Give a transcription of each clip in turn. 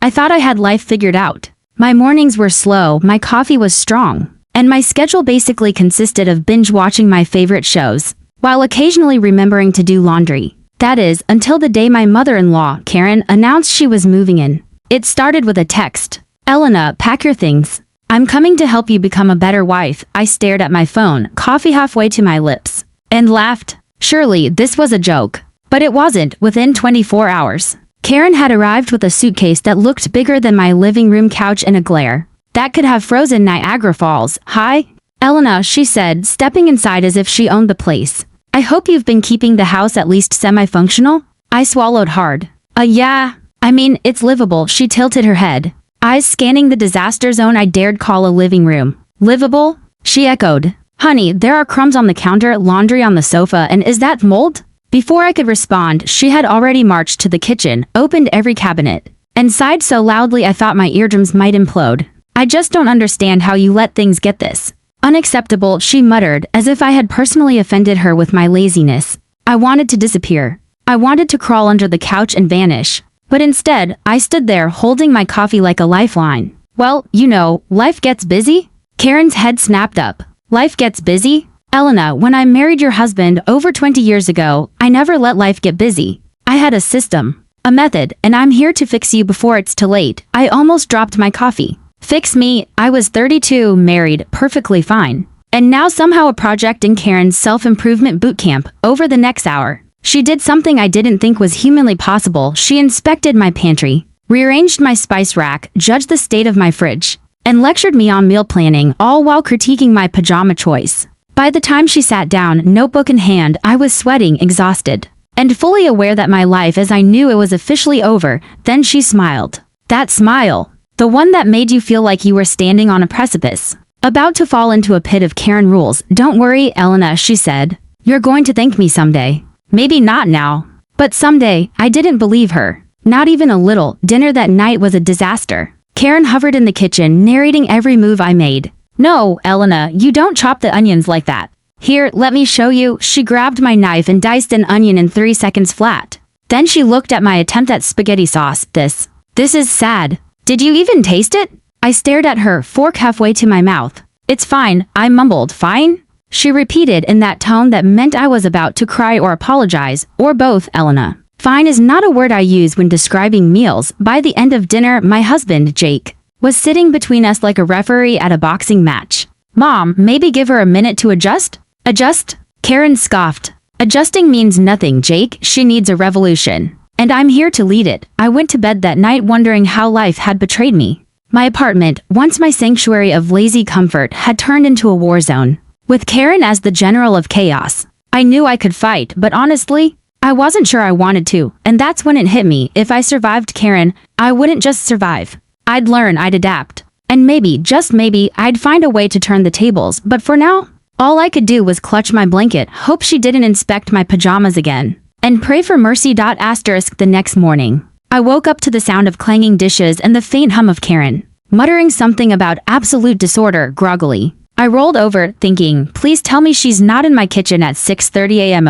I thought I had life figured out. My mornings were slow, my coffee was strong, and my schedule basically consisted of binge-watching my favorite shows, while occasionally remembering to do laundry. That is, until the day my mother-in-law, Karen, announced she was moving in. It started with a text. "Elena, pack your things. I'm coming to help you become a better wife." I stared at my phone, coffee halfway to my lips, and laughed. Surely this was a joke. But it wasn't. Within 24 hours, Karen had arrived with a suitcase that looked bigger than my living room couch in a glare that could have frozen Niagara Falls. "Hi, Elena," she said, stepping inside as if she owned the place. "I hope you've been keeping the house at least semi-functional?" I swallowed hard. Yeah. I mean, it's livable." She tilted her head, eyes scanning the disaster zone I dared call a living room. "Livable?" she echoed. "Honey, there are crumbs on the counter, laundry on the sofa, and is that mold?" Before I could respond, she had already marched to the kitchen, opened every cabinet, and sighed so loudly I thought my eardrums might implode. "I just don't understand how you let things get this unacceptable," she muttered, as if I had personally offended her with my laziness. I wanted to disappear. I wanted to crawl under the couch and vanish. But instead, I stood there holding my coffee like a lifeline. "Well, you know, life gets busy." Karen's head snapped up. "Life gets busy? Elena, when I married your husband over 20 years ago, I never let life get busy. I had a system, a method, and I'm here to fix you before it's too late." I almost dropped my coffee. Fix me? I was 32, married, perfectly fine. And now somehow a project in Karen's self-improvement boot camp. Over the next hour, she did something I didn't think was humanly possible. She inspected my pantry, rearranged my spice rack, judged the state of my fridge, and lectured me on meal planning, all while critiquing my pajama choice. By the time she sat down, notebook in hand, I was sweating, exhausted, and fully aware that my life as I knew it was officially over. Then she smiled. That smile. The one that made you feel like you were standing on a precipice, about to fall into a pit of Karen rules. "Don't worry, Elena," she said. "You're going to thank me someday. Maybe not now, but someday." I didn't believe her. Not even a little. Dinner that night was a disaster. Karen hovered in the kitchen, narrating every move I made. "No, Elena, you don't chop the onions like that. Here, let me show you." She grabbed my knife and diced an onion in 3 seconds flat. Then she looked at my attempt at spaghetti sauce. This is sad. "Did you even taste it?" I stared at her, fork halfway to my mouth. "It's fine," I mumbled. "Fine?" She repeated in that tone that meant I was about to cry or apologize, or both. "Elena, fine is not a word I use when describing meals." By the end of dinner, my husband, Jake, was sitting between us like a referee at a boxing match. "Mom, maybe give her a minute to adjust?" "Adjust?" Karen scoffed. "Adjusting means nothing, Jake. She needs a revolution. And I'm here to lead it." I went to bed that night wondering how life had betrayed me. My apartment, once my sanctuary of lazy comfort, had turned into a war zone. With Karen as the general of chaos, I knew I could fight, but honestly, I wasn't sure I wanted to. And that's when it hit me. If I survived Karen, I wouldn't just survive. I'd learn, I'd adapt. And maybe, just maybe, I'd find a way to turn the tables. But for now, all I could do was clutch my blanket, hope she didn't inspect my pajamas again, and pray for mercy. The next morning, I woke up to the sound of clanging dishes and the faint hum of Karen, muttering something about absolute disorder, groggily. I rolled over, thinking, please tell me she's not in my kitchen at 6:30 a.m.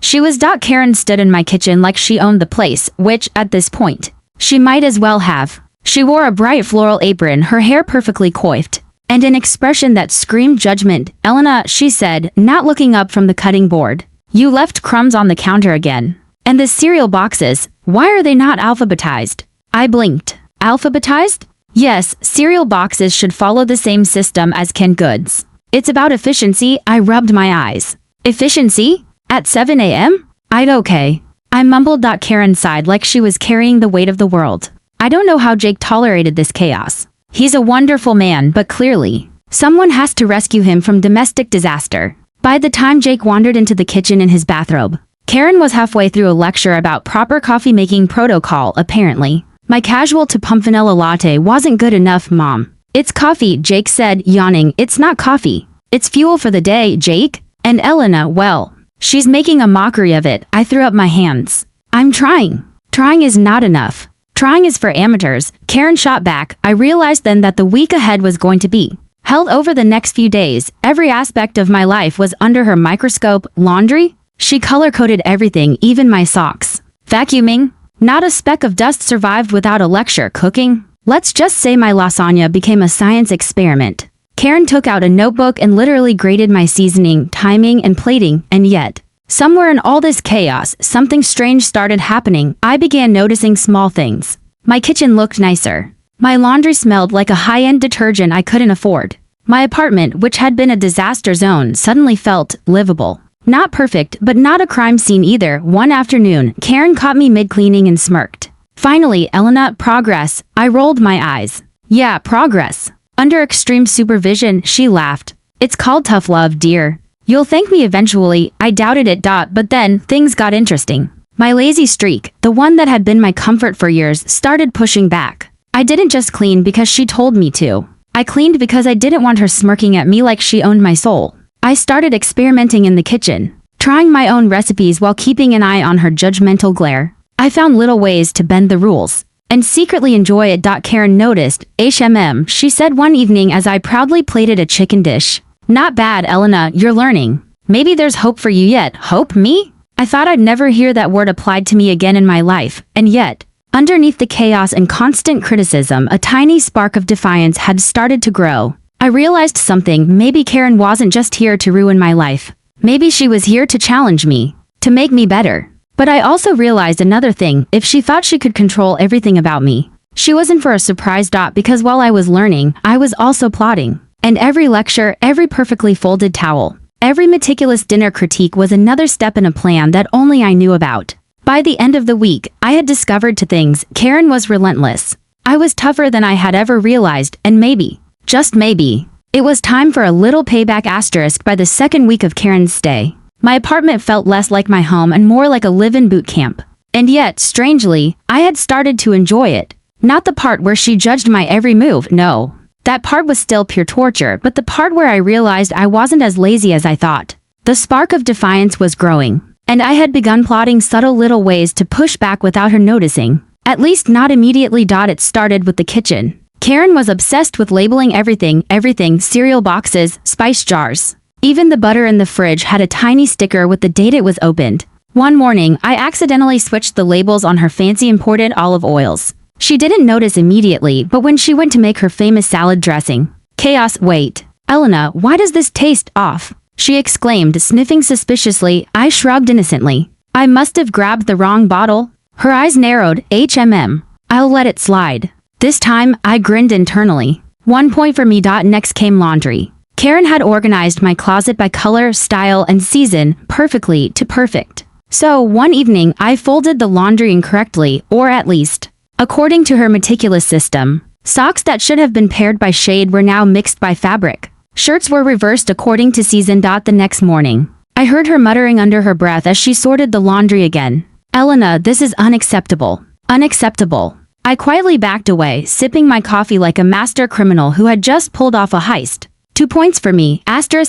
She was. Karen stood in my kitchen like she owned the place, which, at this point, she might as well have. She wore a bright floral apron, her hair perfectly coiffed, and an expression that screamed judgment. "Elena," she said, not looking up from the cutting board, "you left crumbs on the counter again. And the cereal boxes, why are they not alphabetized?" I blinked. Alphabetized? Yes, cereal boxes should follow the same system as canned goods. It's about efficiency. I rubbed my eyes. Efficiency? At 7 a.m.? I'd okay. I mumbled. Karen sighed like she was carrying the weight of the world. I don't know how Jake tolerated this chaos. He's a wonderful man, but clearly, someone has to rescue him from domestic disaster. By the time Jake wandered into the kitchen in his bathrobe, Karen was halfway through a lecture about proper coffee-making protocol, apparently. My casual to pump vanilla latte wasn't good enough, Mom. "It's coffee," Jake said, yawning. "It's not coffee. It's fuel for the day, Jake." And Elena, well, she's making a mockery of it. I threw up my hands. "I'm trying. Trying is not enough. Trying is for amateurs," Karen shot back. I realized then that the week ahead was going to be held over the next few days. Every aspect of my life was under her microscope. Laundry? She color-coded everything, even my socks. Vacuuming? Not a speck of dust survived without a lecture. Cooking? Let's just say my lasagna became a science experiment. Karen took out a notebook and literally graded my seasoning, timing, and plating, and yet, somewhere in all this chaos, something strange started happening. I began noticing small things. My kitchen looked nicer. My laundry smelled like a high-end detergent I couldn't afford. My apartment, which had been a disaster zone, suddenly felt livable. Not perfect, but not a crime scene either. One afternoon, Karen caught me mid-cleaning and smirked. Finally, Elena, progress. I rolled my eyes. Yeah, progress. Under extreme supervision, she laughed. It's called tough love, dear. You'll thank me eventually. I doubted it. But then, things got interesting. My lazy streak, the one that had been my comfort for years, started pushing back. I didn't just clean because she told me to. I cleaned because I didn't want her smirking at me like she owned my soul. I started experimenting in the kitchen, trying my own recipes while keeping an eye on her judgmental glare. I found little ways to bend the rules and secretly enjoy it. Karen noticed. She said one evening as I proudly plated a chicken dish. Not bad, Elena, you're learning. Maybe there's hope for you yet. Hope? Me? I thought I'd never hear that word applied to me again in my life, and yet, underneath the chaos and constant criticism, a tiny spark of defiance had started to grow. I realized something. Maybe Karen wasn't just here to ruin my life. Maybe she was here to challenge me, to make me better. But I also realized another thing. If she thought she could control everything about me, she wasn't for a surprise. Because while I was learning, I was also plotting. And every lecture, every perfectly folded towel, every meticulous dinner critique was another step in a plan that only I knew about. By the end of the week, I had discovered two things. Karen was relentless. I was tougher than I had ever realized, and maybe, just maybe, it was time for a little payback. By the second week of Karen's stay, my apartment felt less like my home and more like a live-in boot camp. And yet, strangely, I had started to enjoy it. Not the part where she judged my every move, no. That part was still pure torture, but the part where I realized I wasn't as lazy as I thought. The spark of defiance was growing, and I had begun plotting subtle little ways to push back without her noticing. At least not immediately. It started with the kitchen. Karen was obsessed with labeling everything, cereal boxes, spice jars. Even the butter in the fridge had a tiny sticker with the date it was opened. One morning, I accidentally switched the labels on her fancy imported olive oils. She didn't notice immediately, but when she went to make her famous salad dressing, chaos. Wait, Elena, why does this taste off? She exclaimed, sniffing suspiciously. I shrugged innocently. I must have grabbed the wrong bottle. Her eyes narrowed. I'll let it slide. This time, I grinned internally. 1 point for me. Next came laundry. Karen had organized my closet by color, style, and season, perfectly to perfect. So, one evening, I folded the laundry incorrectly, or at least, according to her meticulous system. Socks that should have been paired by shade were now mixed by fabric. Shirts were reversed according to season. The next morning, I heard her muttering under her breath as she sorted the laundry again. Elena, this is unacceptable. Unacceptable. I quietly backed away, sipping my coffee like a master criminal who had just pulled off a heist. 2 points for me.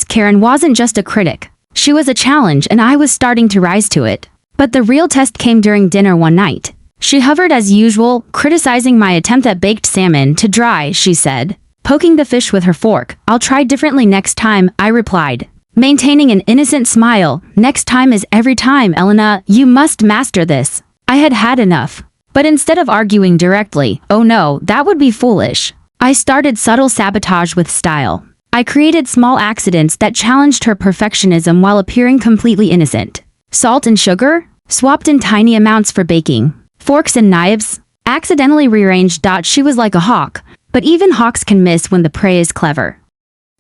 Karen wasn't just a critic. She was a challenge, and I was starting to rise to it. But the real test came during dinner one night. She hovered as usual, criticizing my attempt at baked salmon. Too dry, she said, poking the fish with her fork. I'll try differently next time, I replied, maintaining an innocent smile. Next time is every time, Elena. You must master this. I had had enough. But instead of arguing directly, oh no, that would be foolish, I started subtle sabotage with style. I created small accidents that challenged her perfectionism while appearing completely innocent. Salt and sugar? Swapped in tiny amounts for baking. Forks and knives? Accidentally rearranged. She was like a hawk, but even hawks can miss when the prey is clever.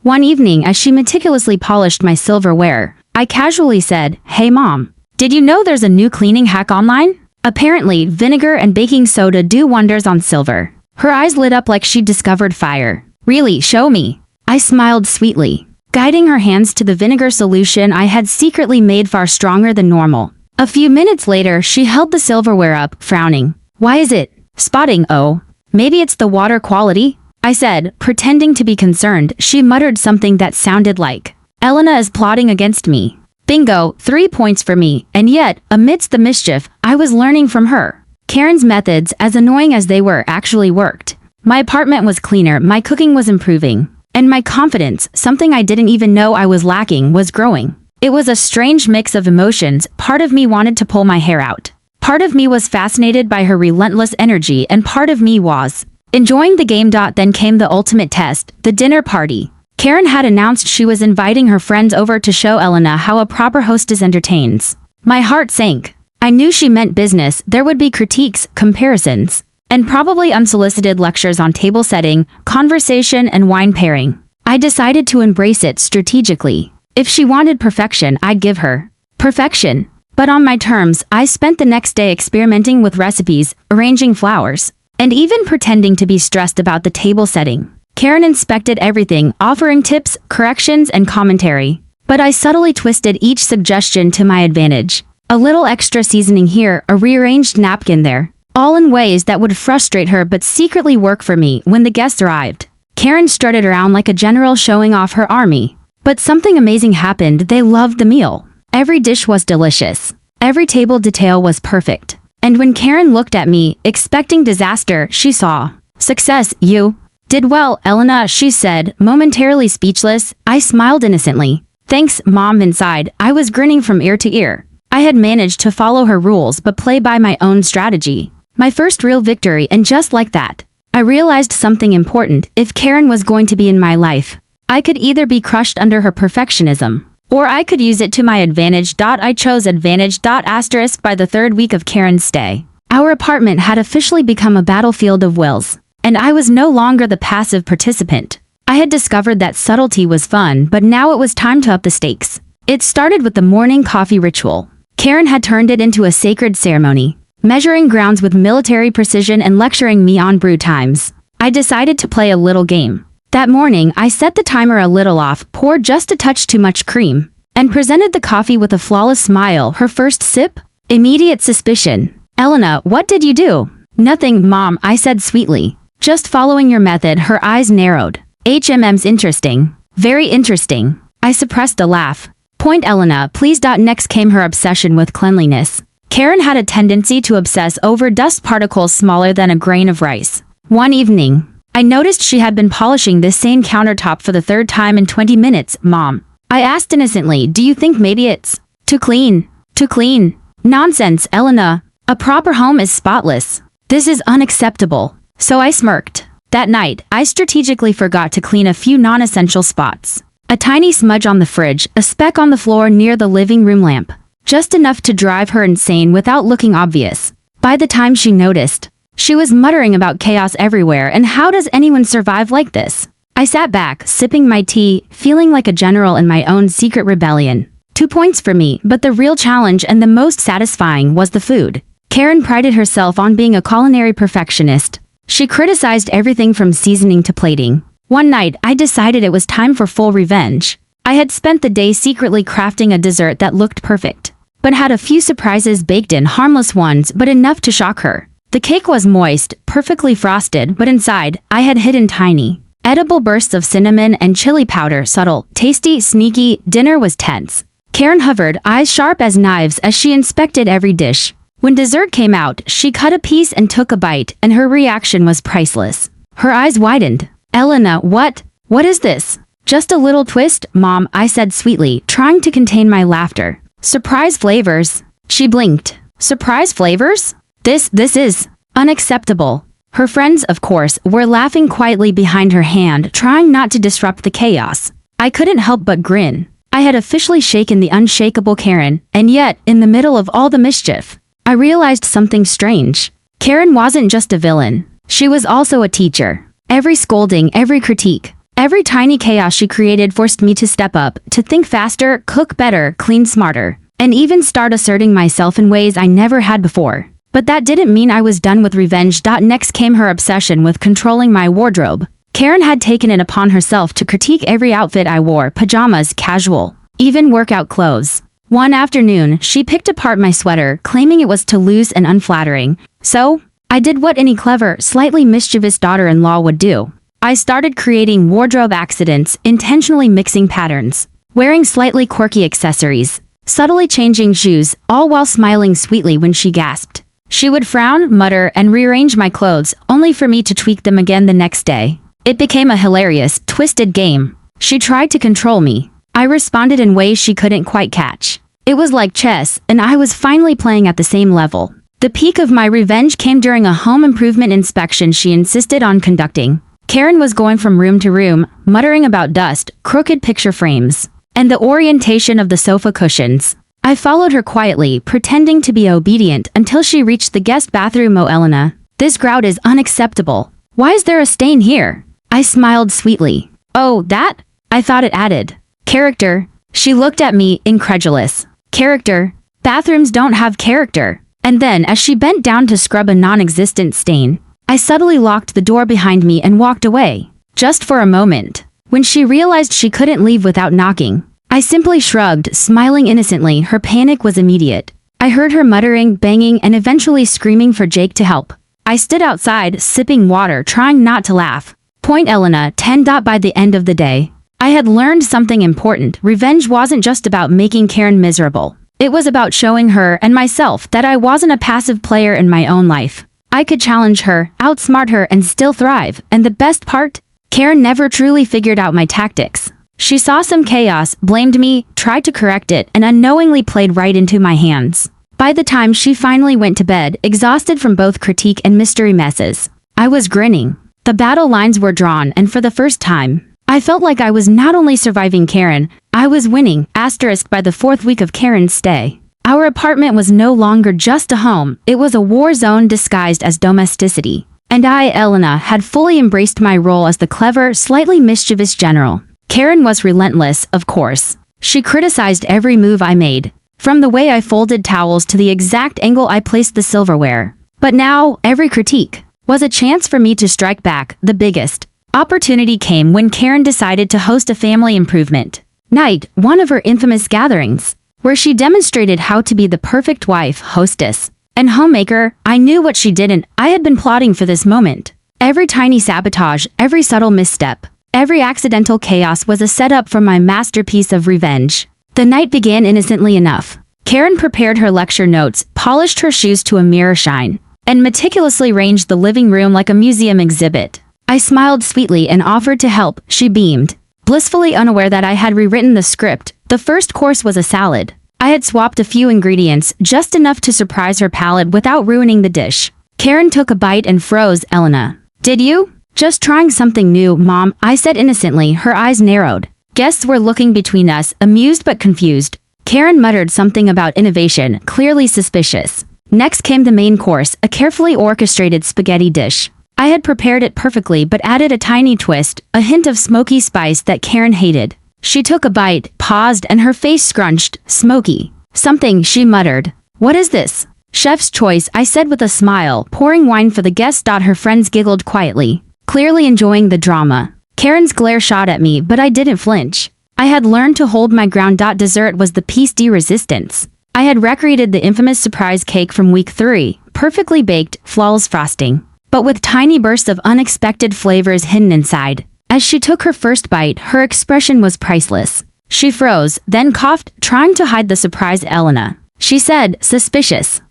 One evening, as she meticulously polished my silverware, I casually said, Hey mom, did you know there's a new cleaning hack online? Apparently, vinegar and baking soda do wonders on silver. Her eyes lit up like she'd discovered fire. Really, show me. I smiled sweetly, guiding her hands to the vinegar solution I had secretly made far stronger than normal. A few minutes later, she held the silverware up, frowning. Why is it spotting? Oh, maybe it's the water quality? I said, pretending to be concerned. She muttered something that sounded like, Elena is plotting against me. Bingo, 3 points for me. And yet, amidst the mischief, I was learning from her. Karen's methods, as annoying as they were, actually worked. My apartment was cleaner, my cooking was improving. And my confidence, something I didn't even know I was lacking, was growing. It was a strange mix of emotions. Part of me wanted to pull my hair out. Part of me was fascinated by her relentless energy and part of me was enjoying the game. Then came the ultimate test, the dinner party. Karen had announced she was inviting her friends over to show Elena how a proper hostess entertains. My heart sank. I knew she meant business. There would be critiques, comparisons, and probably unsolicited lectures on table setting, conversation, and wine pairing. I decided to embrace it strategically. If she wanted perfection, I'd give her perfection. But on my terms. I spent the next day experimenting with recipes, arranging flowers, and even pretending to be stressed about the table setting. Karen inspected everything, offering tips, corrections, and commentary. But I subtly twisted each suggestion to my advantage. A little extra seasoning here, a rearranged napkin there. All in ways that would frustrate her but secretly work for me. When the guests arrived, Karen strutted around like a general showing off her army. But something amazing happened. They loved the meal. Every dish was delicious. Every table detail was perfect. And when Karen looked at me, expecting disaster, she saw success. You did well, Elena, she said, momentarily speechless. I smiled innocently. Thanks, Mom. Inside, I was grinning from ear to ear. I had managed to follow her rules but play by my own strategy. My first real victory, and just like that, I realized something important. If Karen was going to be in my life, I could either be crushed under her perfectionism, or I could use it to my advantage. I chose advantage. Asterisk by the third week of Karen's stay, our apartment had officially become a battlefield of wills, and I was no longer the passive participant. I had discovered that subtlety was fun, but now it was time to up the stakes. It started with the morning coffee ritual. Karen had turned it into a sacred ceremony, measuring grounds with military precision and lecturing me on brew times. I decided to play a little game. That morning, I set the timer a little off, poured just a touch too much cream, and presented the coffee with a flawless smile. Her first sip? Immediate suspicion. Elena, what did you do? Nothing, Mom, I said sweetly. Just following your method. Her eyes narrowed. HMM's interesting. Very interesting. I suppressed a laugh. Point, Elena, please. Next came her obsession with cleanliness. Karen had a tendency to obsess over dust particles smaller than a grain of rice. One evening, I noticed she had been polishing this same countertop for the third time in 20 minutes. Mom, I asked innocently, do you think maybe it's too clean? Too clean? Nonsense, Elena. A proper home is spotless. This is unacceptable. So I smirked. That night, I strategically forgot to clean a few non-essential spots. A tiny smudge on the fridge, a speck on the floor near the living room lamp. Just enough to drive her insane without looking obvious. By the time she noticed, she was muttering about chaos everywhere and how does anyone survive like this? I sat back, sipping my tea, feeling like a general in my own secret rebellion. 2 points for me, but the real challenge and the most satisfying was the food. Karen prided herself on being a culinary perfectionist. She criticized everything from seasoning to plating. One night, I decided it was time for full revenge. I had spent the day secretly crafting a dessert that looked perfect, but had a few surprises baked in, harmless ones, but enough to shock her. The cake was moist, perfectly frosted, but inside, I had hidden tiny, edible bursts of cinnamon and chili powder. Subtle, tasty, sneaky. Dinner was tense. Karen hovered, eyes sharp as knives, as she inspected every dish. When dessert came out, she cut a piece and took a bite, and her reaction was priceless. Her eyes widened. Elena, what? What is this? Just a little twist, Mom, I said sweetly, trying to contain my laughter. Surprise flavors. She blinked. Surprise flavors? This is unacceptable. Her friends, of course, were laughing quietly behind her hand, trying not to disrupt the chaos. I couldn't help but grin. I had officially shaken the unshakable Karen, and yet, in the middle of all the mischief, I realized something strange. Karen wasn't just a villain. She was also a teacher. Every scolding, every critique, every tiny chaos she created forced me to step up, to think faster, cook better, clean smarter, and even start asserting myself in ways I never had before. But that didn't mean I was done with revenge. Next came her obsession with controlling my wardrobe. Karen had taken it upon herself to critique every outfit I wore, pajamas, casual, even workout clothes. One afternoon, she picked apart my sweater, claiming it was too loose and unflattering. So, I did what any clever, slightly mischievous daughter-in-law would do. I started creating wardrobe accidents, intentionally mixing patterns, wearing slightly quirky accessories, subtly changing shoes, all while smiling sweetly when she gasped. She would frown, mutter, and rearrange my clothes, only for me to tweak them again the next day. It became a hilarious, twisted game. She tried to control me. I responded in ways she couldn't quite catch. It was like chess, and I was finally playing at the same level. The peak of my revenge came during a home improvement inspection she insisted on conducting. Karen was going from room to room, muttering about dust, crooked picture frames, and the orientation of the sofa cushions. I followed her quietly, pretending to be obedient until she reached the guest bathroom. "Oh, Elena, this grout is unacceptable. Why is there a stain here?" I smiled sweetly. "Oh, that?" I thought it added character. She looked at me, incredulous. "Character? Bathrooms don't have character." And then, as she bent down to scrub a non-existent stain, I subtly locked the door behind me and walked away. Just for a moment. When she realized she couldn't leave without knocking, I simply shrugged, smiling innocently. Her panic was immediate. I heard her muttering, banging, and eventually screaming for Jake to help. I stood outside, sipping water, trying not to laugh. Point Elena, 10. By the end of the day, I had learned something important. Revenge wasn't just about making Karen miserable. It was about showing her and myself that I wasn't a passive player in my own life. I could challenge her, outsmart her, and still thrive. And the best part? Karen never truly figured out my tactics. She saw some chaos, blamed me, tried to correct it, and unknowingly played right into my hands. By the time she finally went to bed, exhausted from both critique and mystery messes, I was grinning. The battle lines were drawn, and for the first time, I felt like I was not only surviving Karen, I was winning. Asterisk by the 4th week of Karen's stay, our apartment was no longer just a home, it was a war zone disguised as domesticity. And I, Elena, had fully embraced my role as the clever, slightly mischievous general. Karen was relentless, of course. She criticized every move I made, from the way I folded towels to the exact angle I placed the silverware. But now, every critique was a chance for me to strike back. The biggest opportunity came when Karen decided to host a family improvement night, one of her infamous gatherings, where she demonstrated how to be the perfect wife, hostess, and homemaker. I knew what she didn't. I had been plotting for this moment. Every tiny sabotage, every subtle misstep, every accidental chaos was a setup for my masterpiece of revenge. The night began innocently enough. Karen prepared her lecture notes, polished her shoes to a mirror shine, and meticulously arranged the living room like a museum exhibit. I smiled sweetly and offered to help. She beamed, blissfully unaware that I had rewritten the script. The first course was a salad. I had swapped a few ingredients, just enough to surprise her palate without ruining the dish. Karen took a bite and froze. "Elena, did you?" "Just trying something new, Mom," I said innocently. Her eyes narrowed. Guests were looking between us, amused but confused. Karen muttered something about innovation, clearly suspicious. Next came the main course, a carefully orchestrated spaghetti dish. I had prepared it perfectly but added a tiny twist, a hint of smoky spice that Karen hated. She took a bite, paused, and her face scrunched. "Smoky something," she muttered. "What is this?" "Chef's choice," I said with a smile, pouring wine for the guest. Her friends giggled quietly, clearly enjoying the drama. Karen's glare shot at me, but I didn't flinch. I had learned to hold my ground. Dessert was the piece de resistance. I had recreated the infamous surprise cake from week 3, perfectly baked, flawless frosting, but with tiny bursts of unexpected flavors hidden inside. As she took her first bite, her expression was priceless. She froze, then coughed, trying to hide the surprise. "Elena," she said, suspicious.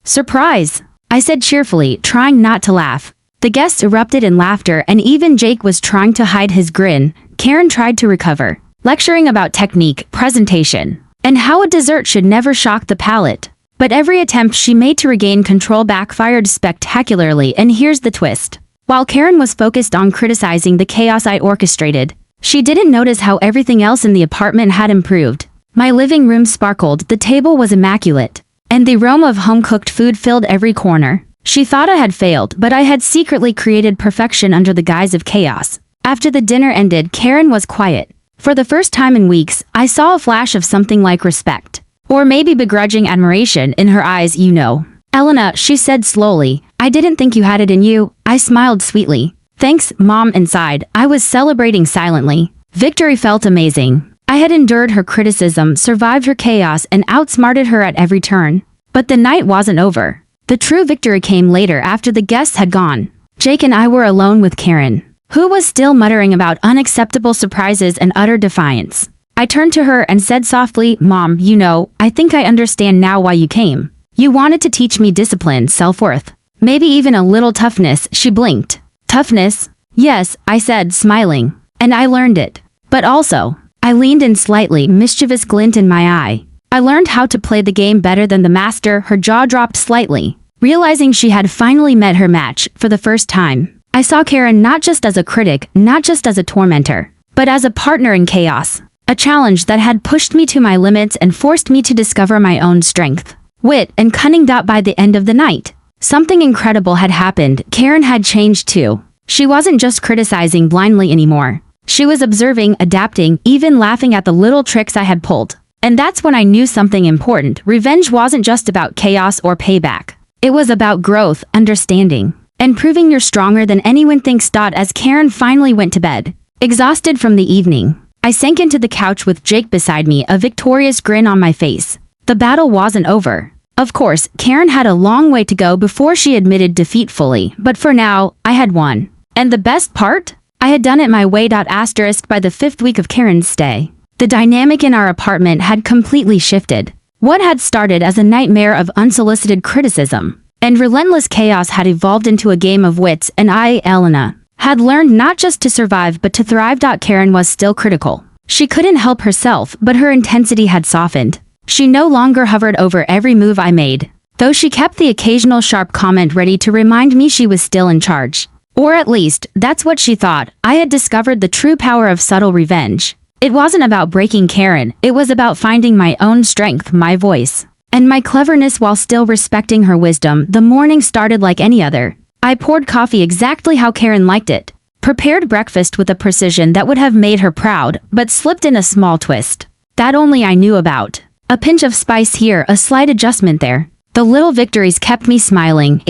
"Surprise," I said cheerfully, trying not to laugh. The guests erupted in laughter, and even Jake was trying to hide his grin. Karen tried to recover, lecturing about technique, presentation, and how a dessert should never shock the palate. But every attempt she made to regain control backfired spectacularly. And here's the twist. While Karen was focused on criticizing the chaos I orchestrated, she didn't notice how everything else in the apartment had improved. My living room sparkled, the table was immaculate, and the aroma of home-cooked food filled every corner. She thought I had failed, but I had secretly created perfection under the guise of chaos. After the dinner ended, Karen was quiet. For the first time in weeks, I saw a flash of something like respect, or maybe begrudging admiration, in her eyes. "Elena," she said slowly, "I didn't think you had it in you." I smiled sweetly. "Thanks, Mom." Inside, I was celebrating silently. Victory felt amazing. I had endured her criticism, survived her chaos, and outsmarted her at every turn. But the night wasn't over. The true victory came later, after the guests had gone. Jake and I were alone with Karen, who was still muttering about unacceptable surprises and utter defiance. I turned to her and said softly, "Mom, I think I understand now why you came. You wanted to teach me discipline, self-worth, maybe even a little toughness." She blinked. "Toughness?" "Yes," I said, smiling. "And I learned it. But also," I leaned in slightly, mischievous glint in my eye, "I learned how to play the game better than the master." Her jaw dropped slightly. Realizing she had finally met her match for the first time, I saw Karen not just as a critic, not just as a tormentor, but as a partner in chaos. A challenge that had pushed me to my limits and forced me to discover my own strength, wit, and cunning. By the end of the night, something incredible had happened. Karen had changed too. She wasn't just criticizing blindly anymore. She was observing, adapting, even laughing at the little tricks I had pulled. And that's when I knew something important. Revenge wasn't just about chaos or payback. It was about growth, understanding, and proving you're stronger than anyone thinks. As Karen finally went to bed, exhausted from the evening, I sank into the couch with Jake beside me, a victorious grin on my face. The battle wasn't over. Of course, Karen had a long way to go before she admitted defeat fully, but for now, I had won. And the best part? I had done it my way. By the 5th week of Karen's stay, the dynamic in our apartment had completely shifted. What had started as a nightmare of unsolicited criticism and relentless chaos had evolved into a game of wits, and I, Elena, had learned not just to survive but to thrive. Karen was still critical. She couldn't help herself, but her intensity had softened. She no longer hovered over every move I made, though she kept the occasional sharp comment ready to remind me she was still in charge. Or at least, that's what she thought. I had discovered the true power of subtle revenge. It wasn't about breaking Karen, it was about finding my own strength, my voice, and my cleverness while still respecting her wisdom. The morning started like any other. I poured coffee exactly how Karen liked it, prepared breakfast with a precision that would have made her proud, but slipped in a small twist that only I knew about. A pinch of spice here, a slight adjustment there. The little victories kept me smiling.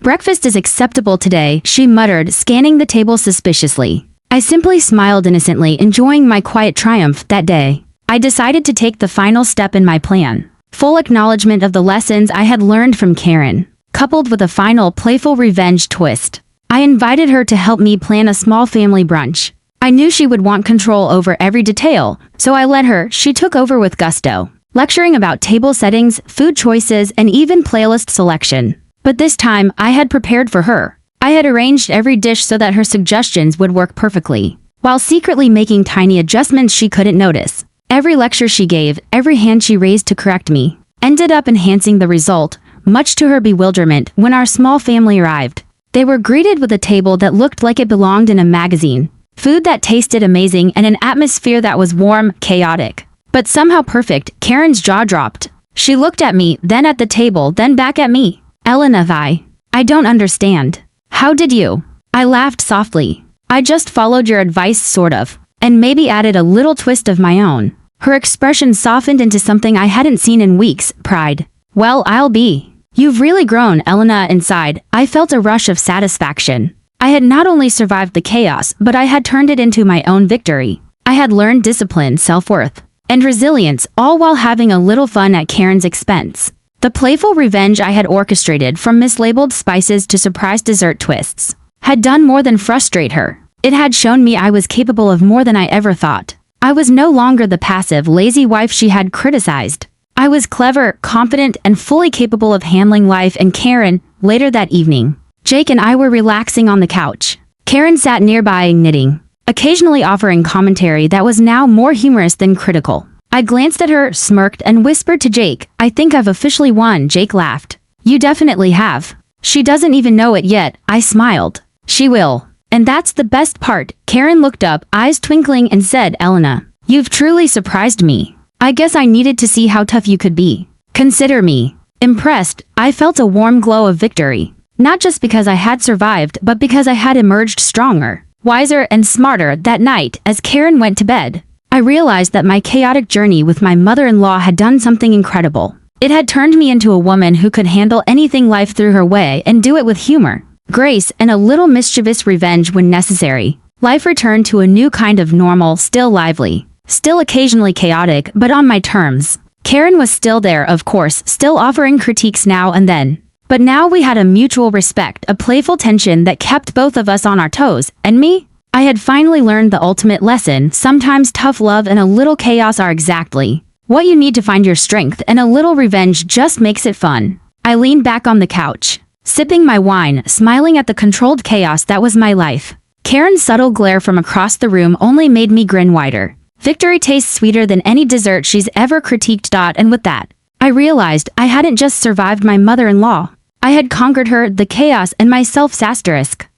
Breakfast is acceptable today, she muttered, scanning the table suspiciously. I simply smiled innocently, enjoying my quiet triumph. That day, I decided to take the final step in my plan. Full acknowledgement of the lessons I had learned from Karen, coupled with a final playful revenge twist. I invited her to help me plan a small family brunch. I knew she would want control over every detail, so I let her. She took over with gusto, lecturing about table settings, food choices, and even playlist selection. But this time, I had prepared for her. I had arranged every dish so that her suggestions would work perfectly, while secretly making tiny adjustments she couldn't notice. Every lecture she gave, every hand she raised to correct me, ended up enhancing the result. Much to her bewilderment, when our small family arrived, they were greeted with a table that looked like it belonged in a magazine, food that tasted amazing, and an atmosphere that was warm, chaotic, but somehow perfect. Karen's jaw dropped. She looked at me, then at the table, then back at me. Elena, I don't understand. How did you? I laughed softly. I just followed your advice, sort of, and maybe added a little twist of my own. Her expression softened into something I hadn't seen in weeks, pride. Well, I'll be. You've really grown, Elena. Inside, I felt a rush of satisfaction. I had not only survived the chaos, but I had turned it into my own victory. I had learned discipline, self-worth, and resilience, all while having a little fun at Karen's expense. The playful revenge I had orchestrated, from mislabeled spices to surprise dessert twists, had done more than frustrate her. It had shown me I was capable of more than I ever thought. I was no longer the passive, lazy wife she had criticized. I was clever, confident, and fully capable of handling life. And Karen, later that evening, Jake and I were relaxing on the couch. Karen sat nearby, knitting, occasionally offering commentary that was now more humorous than critical. I glanced at her, smirked, and whispered to Jake, I think I've officially won. Jake laughed. You definitely have. She doesn't even know it yet. I smiled. She will. And that's the best part. Karen looked up, eyes twinkling, and said, Elena, you've truly surprised me. I guess I needed to see how tough you could be. Consider me. Impressed, I felt a warm glow of victory. Not just because I had survived, but because I had emerged stronger, wiser, and smarter. That night, as Karen went to bed, I realized that my chaotic journey with my mother-in-law had done something incredible. It had turned me into a woman who could handle anything life threw her way and do it with humor, grace, and a little mischievous revenge when necessary. Life returned to a new kind of normal, still lively, still occasionally chaotic, but on my terms. Karen was still there, of course, still offering critiques now and then. But now we had a mutual respect, a playful tension that kept both of us on our toes. And me? I had finally learned the ultimate lesson. Sometimes tough love and a little chaos are exactly what you need to find your strength, and a little revenge just makes it fun. I leaned back on the couch, sipping my wine, smiling at the controlled chaos that was my life. Karen's subtle glare from across the room only made me grin wider. Victory tastes sweeter than any dessert she's ever critiqued. And with that, I realized I hadn't just survived my mother-in-law. I had conquered her, the chaos, and my self-asterisk.